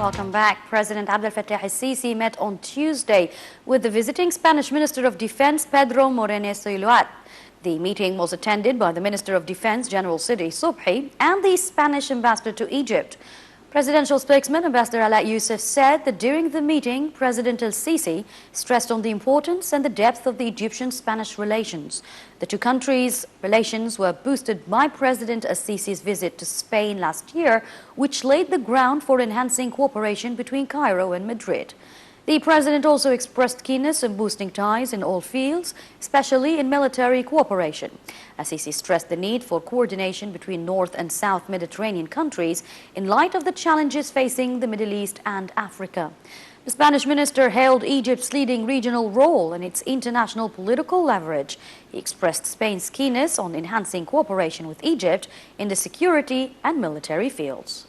Welcome back. President Abdel Fattah al-Sisi met on Tuesday with the visiting Spanish Minister of Defense, Pedro Moreno Soyluat. The meeting was attended by the Minister of Defense, General Sidi Subhi, and the Spanish ambassador to Egypt. Presidential spokesman Ambassador Ala Youssef said that during the meeting, President al-Sisi stressed on the importance and the depth of the Egyptian-Spanish relations. The two countries' relations were boosted by President al-Sisi's visit to Spain last year, which laid the ground for enhancing cooperation between Cairo and Madrid. The president also expressed keenness in boosting ties in all fields, especially in military cooperation. Al-Sisi stressed the need for coordination between North and South Mediterranean countries in light of the challenges facing the Middle East and Africa. The Spanish minister hailed Egypt's leading regional role and its international political leverage. He expressed Spain's keenness on enhancing cooperation with Egypt in the security and military fields.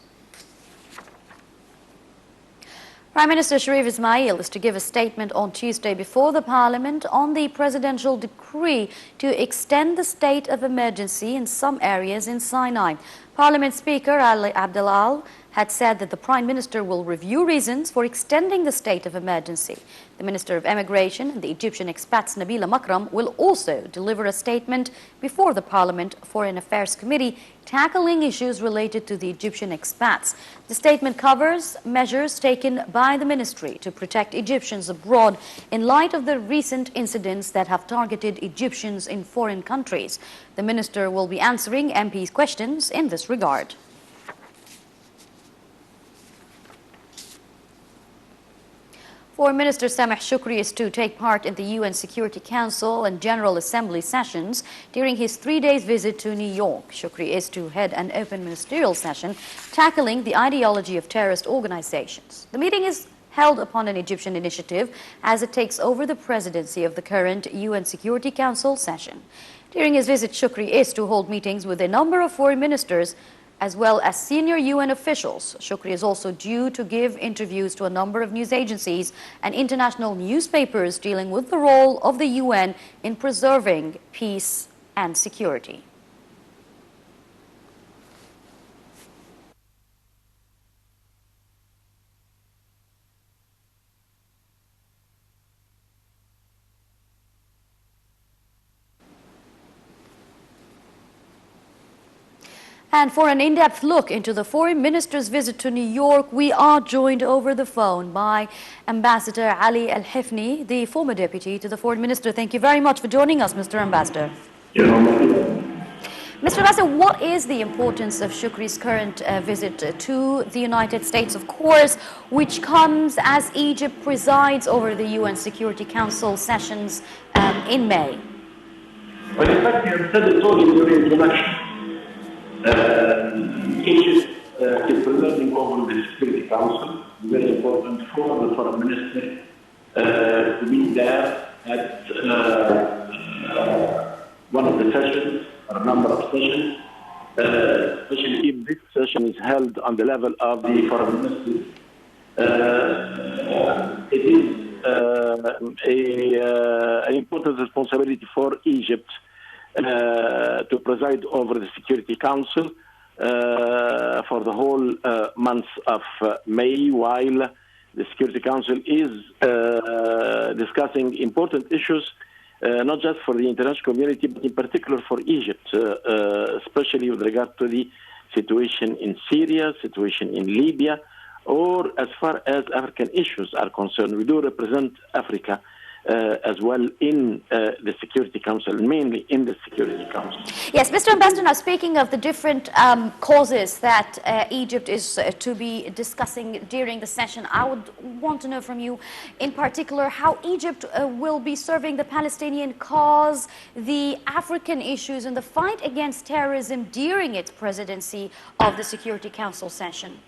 Prime Minister Sharif Ismail is to give a statement on Tuesday before the Parliament on the presidential decree to extend the state of emergency in some areas in Sinai. Parliament Speaker Ali Abdelal had said that the Prime Minister will review reasons for extending the state of emergency. The Minister of Immigration and the Egyptian expats Nabila Makram will also deliver a statement before the Parliament Foreign Affairs Committee tackling issues related to the Egyptian expats. The statement covers measures taken by the ministry to protect Egyptians abroad in light of the recent incidents that have targeted Egyptians in foreign countries. The minister will be answering MPs' questions in this regard. Foreign Minister Sameh Shoukry is to take part in the UN Security Council and General Assembly sessions during his 3-day visit to New York. Shoukry is to head an open ministerial session tackling the ideology of terrorist organizations. The meeting is held upon an Egyptian initiative as it takes over the presidency of the current UN Security Council session. During his visit, Shoukry is to hold meetings with a number of foreign ministers as well as senior UN officials. Shoukry is also due to give interviews to a number of news agencies and international newspapers dealing with the role of the UN in preserving peace and security. And for an in-depth look into the foreign minister's visit to New York, we are joined over the phone by Ambassador Ali Al-Hifni, the former deputy to the foreign minister. Thank you very much for joining us, Mr. Ambassador. Mr. Ambassador, what is the importance of Shoukry's current visit to the United States, of course, which comes as Egypt presides over the UN Security Council sessions in May? Well, in fact, you said it all in your introduction. Egypt is presiding over the Security Council. Very important for the foreign minister to be there at one of the sessions, or a number of sessions, especially if this session is held on the level of the foreign ministers. It is an important responsibility for Egypt to preside over the Security Council for the whole month of May, while the Security Council is discussing important issues, not just for the international community, but in particular for Egypt, especially with regard to the situation in Syria, situation in Libya, or as far as African issues are concerned. We do represent Africa as well in the Security Council, mainly in the Security Council. Yes, Mr. Ambassador, now speaking of the different causes that Egypt is to be discussing during the session, I would want to know from you in particular how Egypt will be serving the Palestinian cause, the African issues and the fight against terrorism during its presidency of the Security Council session.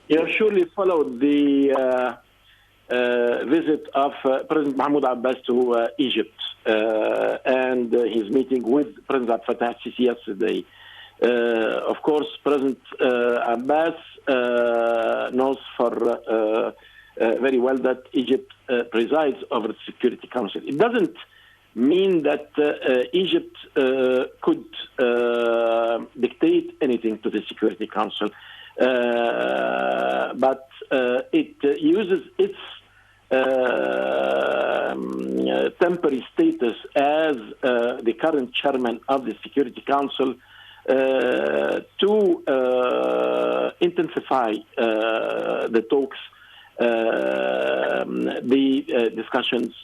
You have surely followed the visit of President Mahmoud Abbas to Egypt and his meeting with President Abdel Fattah al-Sisi yesterday. Of course, President Abbas knows for very well that Egypt presides over the Security Council. It doesn't mean that Egypt could dictate anything to the Security Council. but it uses its temporary status as the current chairman of the Security Council to intensify the talks, the discussions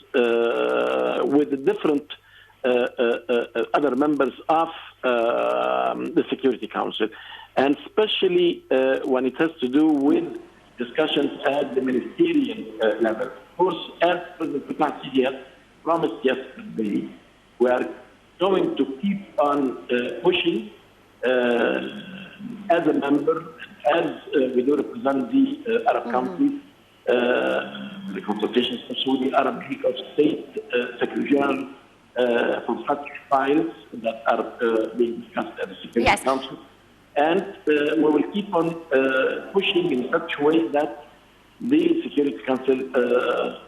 with the different other members of the Security Council, and especially when it has to do with discussions at the ministerial level. Of course, as President Fattah promised yesterday, we are going to keep on pushing as a member, as we do represent the Arab countries, the consultations for Saudi Arab League of State Secretary General for such files that are being discussed at the Security Council. And we will keep on pushing in such a way that the Security Council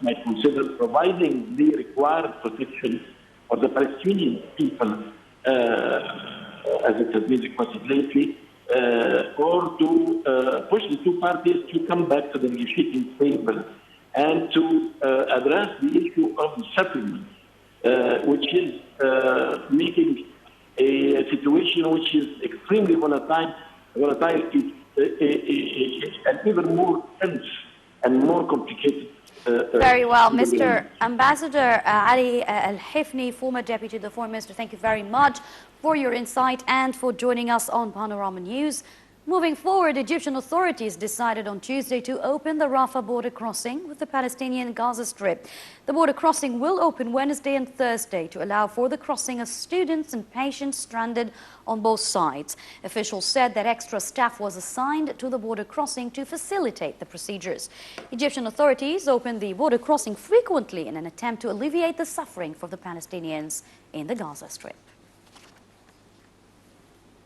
might consider providing the required protection for the Palestinian people, as it has been requested lately, or to push the two parties to come back to the negotiating table and to address the issue of the settlement, which is making a situation which is extremely volatile, and even more tense and more complicated. Very well. Mr. Ambassador Ali Al-Hifni, former Deputy to the Foreign Minister, thank you very much for your insight and for joining us on Panorama News. Moving forward, Egyptian authorities decided on Tuesday to open the Rafah border crossing with the Palestinian Gaza Strip. The border crossing will open Wednesday and Thursday to allow for the crossing of students and patients stranded on both sides. Officials said that extra staff was assigned to the border crossing to facilitate the procedures. Egyptian authorities open the border crossing frequently in an attempt to alleviate the suffering for the Palestinians in the Gaza Strip.